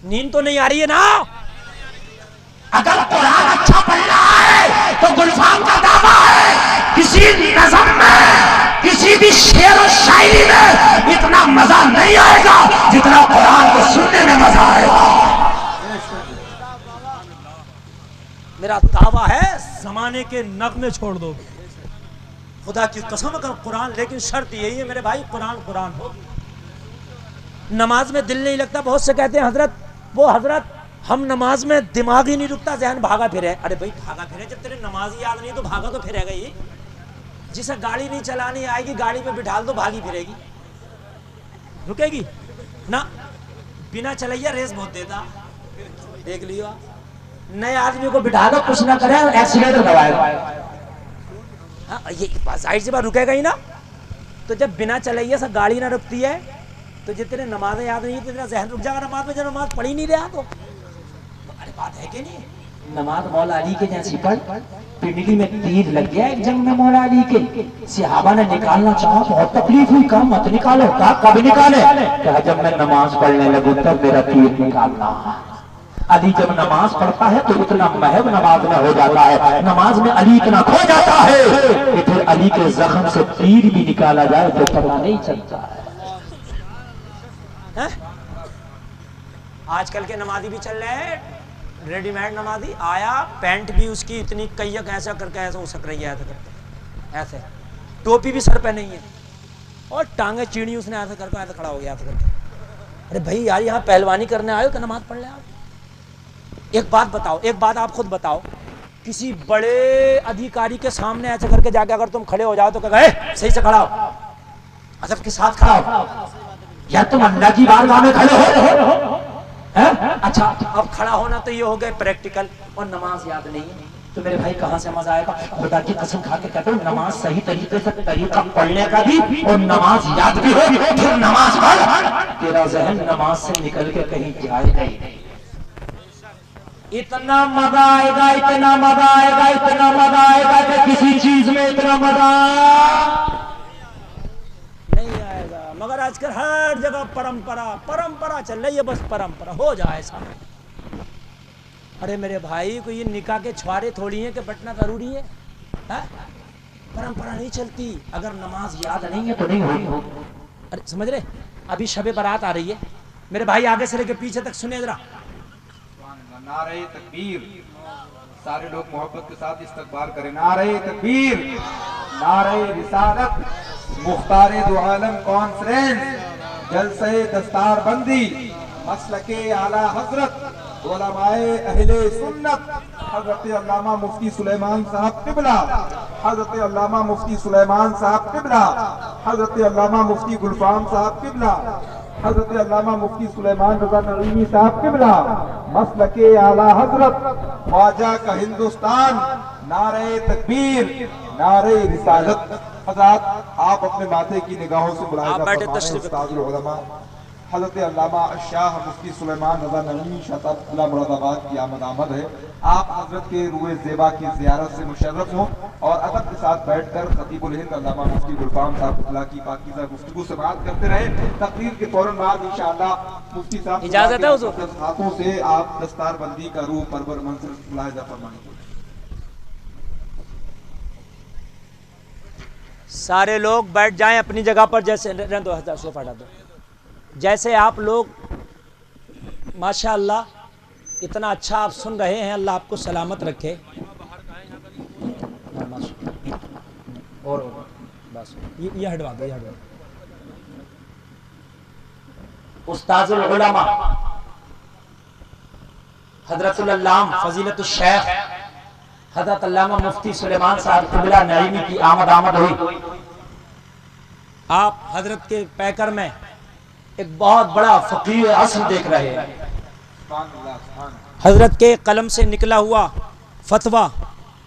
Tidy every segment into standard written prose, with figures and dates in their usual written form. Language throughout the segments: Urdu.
نیند تو نہیں آ رہی ہے نا؟ اگر قرآن اچھا پڑھنا ہے تو گلفام کا دعویٰ ہے کسی نظم میں، کسی بھی شعر و شاعری میں اتنا مزہ نہیں آئے گا جتنا قرآن کو سننے میں مزہ آئے گا۔ میرا دعویٰ ہے زمانے کے نغمے چھوڑ دو گے خدا کی قسم اگر قرآن، لیکن شرط یہی ہے میرے بھائی قرآن ہو۔ نماز میں دل نہیں لگتا، بہت سے کہتے ہیں حضرت ہم نماز میں دماغ ہی نہیں رکتا، ذہن بھاگا پھرے۔ ارے بھائی بھاگا پھرے، جب تیرے نماز ہی یاد نہیں تو بھاگا تو پھرے گا ہی۔ جسے گاڑی نہیں چلانی آئے گی گاڑی پہ بٹھال دو بھاگی پھرے گی، رکے گی نہ؟ بنا چلائیا ریس بہت دیتا، دیکھ لیو۔ نئے آدمی کو بٹھا دو کچھ نہ کرے ایکسیلیٹر دبائے گا، یہ ظاہر سی بات رکے گا ہی نا۔ تو جب بنا چلائیا سے گاڑی نہ رکتی ہے تو جتنے نمازیں یاد نہیں تو اتنا ذہن رک جائے گا نماز میں، جب نماز پڑھی نہیں رہا تو ارے بات ہے کہ نہیں؟ نماز مولا علی کے جیسی پڑھ، پنڈلی میں تیر لگ گیا ایک جنگ میں مولا علی کے، صحابہ نے نکالنا چاہا، بہت تکلیف ہوئی، کہا مت نکالو، کہا کب نکالے؟ کہا جب میں نماز پڑھنے لگوں تب میرا تیر نکالنا۔ علی جب نماز پڑھتا ہے تو اتنا محب نماز میں ہو جاتا ہے، نماز میں علی اتنا کھو جاتا ہے کہ پھر علی کے زخم سے تیر بھی نکالا جائے تو پتہ نہیں چلتا ہے۔ آج کل کے نمازی بھی چل رہے ہیں ریڈی میڈ نمازی، آیا پینٹ بھی اس کی اتنی کئیک ایسا کر کے ایسا اسک رہی ہے، ایسے ٹوپی بھی سر پہ نہیں ہے اور ٹانگیں چیڑی اس نے ایسا کر کے ایسا کھڑا ہو گیا ایسا کر کے۔ ارے بھائی یار یہاں پہلوانی کرنے آئے ہو کہ نماز پڑھ لیں آپ؟ ایک بات بتاؤ، ایک بات آپ خود بتاؤ، کسی بڑے ادھیکاری کے سامنے ایسا کر کے جا کے اگر تم کھڑے ہو جاؤ تو کہے صحیح سے کھڑا ہو، ادب کے ساتھ کھڑا ہو، یا تم اللہ کی بارگاہ میں کھڑے ہو؟ اچھا اب کھڑا ہونا تو یہ ہو گئے پریکٹیکل، اور نماز یاد نہیں ہے تو میرے بھائی کہاں سے مزہ آئے گا؟ خدا کی قسم کھا کے کہتا ہوں نماز صحیح طریقے سے طریقہ پڑھنے کا بھی اور نماز یاد بھی ہو، پھر نماز پڑھ، تیرا ذہن نماز سے نکل کے کہیں جائے گا ہی نہیں۔ اتنا مزہ آئے گا، اتنا مزہ آئے گا، اتنا مزہ آئے گا کہ کسی چیز میں اتنا مزہ نہیں آئے گا۔ مگر آج کل ہر جگہ پرمپرا چل رہی ہے، بس پرمپرا ہو جائے سامنے۔ ارے میرے بھائی کو یہ نکاح کے چھوارے تھوڑی ہیں کہ بٹنا ضروری ہے، پرمپرا نہیں چلتی، اگر نماز یاد نہیں ہے تو نہیں ہوگی۔ ارے سمجھ رہے؟ ابھی شب برات آ رہی ہے، میرے بھائی آگے سے لے کے پیچھے تک سنیں ذرا۔ نعرہ تکبیر، سارے لوگ محبت کے ساتھ استقبال کریں۔ نعرہ تکبیر، نعرہ رسالت، مختار دو عالم کانفرنس، جلسہ دستار بندی، مسلک اعلی حضرت علماء اہل سنت، حضرت علامہ مفتی سلیمان صاحب قبلہ، حضرت علامہ مفتی سلیمان صاحب قبلہ، حضرت علامہ مفتی گلفام صاحب قبلہ، حضرت علامہ مفتی سلیمان رضا نعیمی صاحب قبلہ، مسلک اعلی حضرت خواجہ کا ہندوستان، نعرہ تکبیر، نعرہ رسالت۔ حضرات آپ اپنے ماتھے کی نگاہوں سے ملاحظہ فرمائیں، استاد العلماء حضرت علامہ شاہ مفتی سلیمان رضا نعیمی شاہ صاحب قبلہ مراد آباد کی آمد ہے۔ آپ حضرت کے روح زیبا کی زیارت سے مشرف ہوں اور ادب کے ساتھ بیٹھ کر خطیب الہند علامہ مفتی گلفام صاحب قبلہ کی پاکیزہ گفتگو سے بات کرتے رہے۔ تقریر کے فوراً بعد انشاءاللہ مفتی صاحب اجازت ہے حضور؟ ہاتھوں سے آپ دستار بندی کا روح پرور منظر ملاحظہ فرمائیں۔ سارے لوگ بیٹھ جائیں اپنی جگہ پر، جیسے صوفہ ہٹا دو، جیسے آپ لوگ ماشاءاللہ اتنا اچھا آپ سن رہے ہیں، اللہ آپ کو سلامت رکھے۔ اور بس یہ ہٹوا دو، یہ ہٹوا دو۔ استاذ العلماء حضرت العلام فضیلت الشیخ حضرت علامہ مفتی سلیمان صاحب قبلہ نعیمی کی آمد ہوئی۔ آپ حضرت کے پیکر میں ایک بہت بڑا فقیر اصل دیکھ رہے ہیں۔ حضرت کے قلم سے نکلا ہوا فتویٰ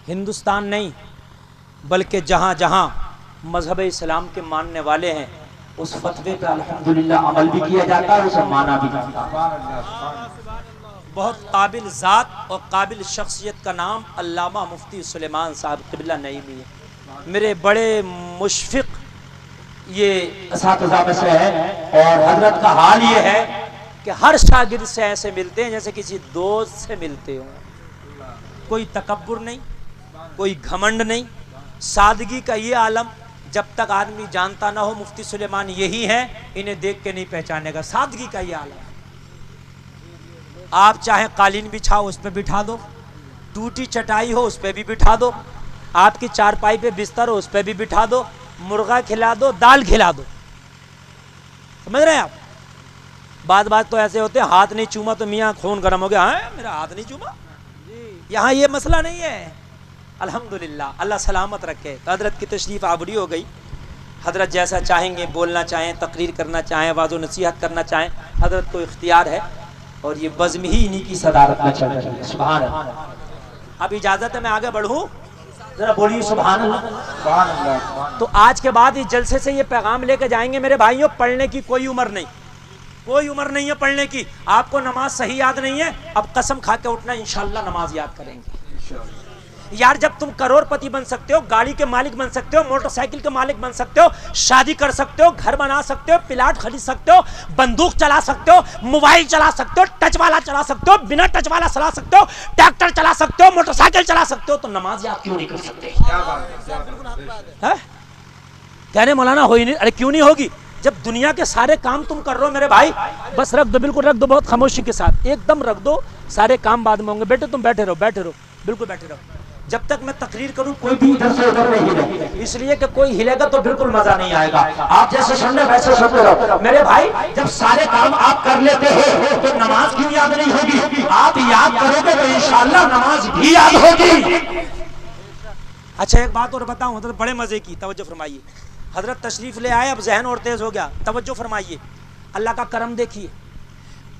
ہندوستان نہیں بلکہ جہاں جہاں مذہب اسلام کے ماننے والے ہیں اس فتوے پہ الحمدللہ عمل بھی کیا جاتا ہے، اسے مانا بھی جاتا ہے۔ بہت قابل ذات اور قابل شخصیت کا نام علامہ مفتی سلیمان صاحب قبلہ نعیمی ہے۔ میرے بڑے مشفق یہ اساتذہ میں سے ہے، اور حضرت کا حال یہ ہے کہ کہ ہر شاگرد سے ایسے ملتے ہیں جیسے کسی دوست سے ملتے ہوں. کوئی تکبر نہیں, کوئی گھمنڈ نہیں, سادگی کا یہ عالم. جب تک آدمی جانتا نہ ہو مفتی سلیمان یہی ہے, انہیں دیکھ کے نہیں پہچانے گا. سادگی کا یہ عالم. آپ چاہیں قالین بچھاؤ اس پہ بٹھا دو, ٹوٹی چٹائی ہو اس پہ بھی بٹھا دو, آپ کی چارپائی پہ بستر ہو اس پہ بھی بٹھا دو, مرغا کھلا دو, دال کھلا دو. سمجھ رہے ہیں آپ؟ بعض تو ایسے ہوتے ہیں ہاتھ نہیں چوما تو میاں خون گرم ہو گیا, ہاں میرا ہاتھ نہیں چوما. یہاں یہ مسئلہ نہیں ہے. الحمدللہ اللہ سلامت رکھے. حضرت کی تشریف آوری ہو گئی. حضرت جیسا چاہیں گے, بولنا چاہیں, تقریر کرنا چاہیں, واعظ و نصیحت کرنا چاہیں, حضرت کو اختیار ہے. اور یہ بزم ہی انہی کی صدارت میں چل رہی ہے. سبحان اللہ. اب اجازت ہے میں آگے بڑھوں؟ ذرا بولیے سبحان اللہ. سبحان اللہ. تو آج کے بعد اس جلسے سے یہ پیغام لے کے جائیں گے میرے بھائیوں, پڑھنے کی کوئی عمر نہیں, کوئی عمر نہیں ہے پڑھنے کی. آپ کو نماز صحیح یاد نہیں ہے, اب قسم کھا کے اٹھنا انشاءاللہ نماز یاد کریں گے. یار جب تم کروڑ پتی بن سکتے ہو, گاڑی کے مالک بن سکتے ہو, موٹر سائیکل کے مالک بن سکتے ہو, شادی کر سکتے ہو, گھر بنا سکتے ہو, پلاٹ خرید سکتے ہو, بندوق چلا سکتے ہو, موبائل چلا سکتے ہو, ٹچ والا چلا سکتے ہو, بنا ٹچ والا چلا سکتے ہو, ٹریکٹر چلا سکتے ہو, موٹر سائیکل چلا سکتے ہو, تو نماز یاد کیوں نہیں کر سکتے؟ کیا بات ہے. کہنے مولانا ہوئی نہیں. ارے کیوں نہیں ہوگی؟ جب دنیا کے سارے کام تم کر رہے ہو میرے بھائی, بس رکھ دو, بالکل رکھ دو, بہت خاموشی کے ساتھ ایک دم رکھ دو. سارے کام بعد میں ہوں گے. بیٹے تم بیٹھے رہو, بیٹھے رہو, بالکل بیٹھے رہو. جب تک میں تقریر کروں کوئی بھی ادھر سے ادھر نہیں ہلے, اس لیے کہ کوئی ہلے گا تو بالکل مزہ نہیں آئے گا. آپ جیسے سن رہے ویسے سنتے رہو میرے بھائی. جب سارے کام آپ کر لیتے ہو تو نماز کیوں یاد نہیں ہوگی؟ آپ یاد کرو گے تو انشاءاللہ نماز بھی یاد ہوگی. اچھا ایک بات اور بتاؤں, حضرت بڑے مزے کی, توجہ فرمائیے. حضرت تشریف لے آئے, اب ذہن اور تیز ہو گیا, توجہ فرمائیے. اللہ کا کرم دیکھیے.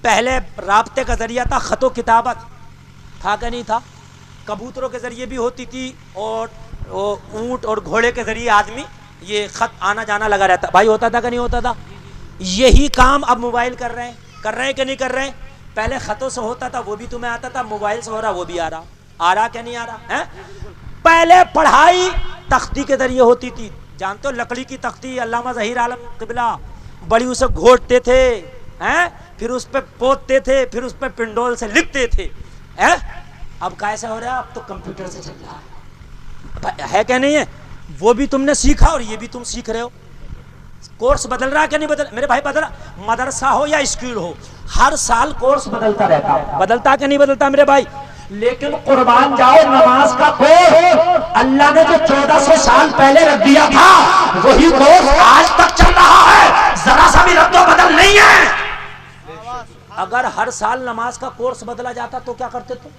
پہلے رابطے کا ذریعہ تھا خط و کتابت, تھا کہ نہیں تھا؟ کبوتروں کے ذریعے بھی ہوتی تھی, اور اونٹ اور گھوڑے کے ذریعے آدمی یہ خط آنا جانا لگا رہتا. بھائی ہوتا تھا کہ نہیں ہوتا تھا؟ یہی کام اب موبائل کر رہے ہیں کہ نہیں کر رہے ہیں؟ پہلے خطوں سے ہوتا تھا, وہ بھی تمہیں آتا تھا, موبائل سے ہو رہا, وہ بھی آ رہا کہ نہیں آ رہا؟ پہلے پڑھائی تختی کے ذریعے ہوتی تھی, جانتے ہو لکڑی کی تختی, علامہ ظہیر عالم قبلہ بڑی اسے گھوٹتے تھے, پھر اس پہ پوتتے تھے, پھر اس پہ پنڈول سے لکھتے تھے. اب کیسا ہو رہا ہے؟ اب تو کمپیوٹر سے چل رہا ہے کہ نہیں ہے؟ وہ بھی تم نے سیکھا اور یہ بھی تم سیکھ رہے ہو. کورس بدل رہا ہے کہ نہیں بدل میرے بھائی؟ بدل رہا. مدرسہ ہو یا اسکول ہو, ہر سال کورس بدلتا رہتا ہے. بدلتا کہ نہیں بدلتا میرے بھائی؟ لیکن قربان جاؤ, نماز کا کورس اللہ نے جو 1400 سال پہلے رکھ دیا تھا وہی کورس آج تک چل رہا ہے, ذرا سا بھی رد و بدل نہیں ہے. اگر ہر سال نماز کا کورس بدلا جاتا تو کیا کرتے تم؟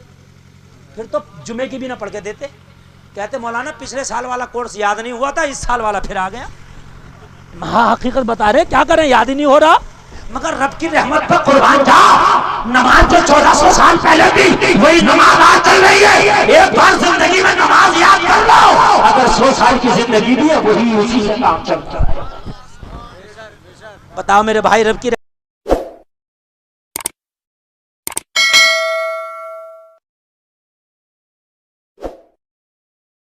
پھر تو جمعے کی بھی نہ پڑھ کے دیتے. کہتے مولانا پچھلے سال والا کورس یاد نہیں ہوا تھا, اس سال والا پھر آ گیا. ہاں حقیقت بتا رہے, کیا کریں, یاد ہی نہیں ہو رہا. مگر رب کی رحمت پر قربان جا, نماز جو 1400 سال پہلے تھی وہی نماز آج چل رہی ہے. ایک بار زندگی میں نماز یاد کر لو, اگر 100 سال کی زندگی بھی ہے وہی اسی سے کام چلتا ہے. بتاؤ میرے بھائی, رب کی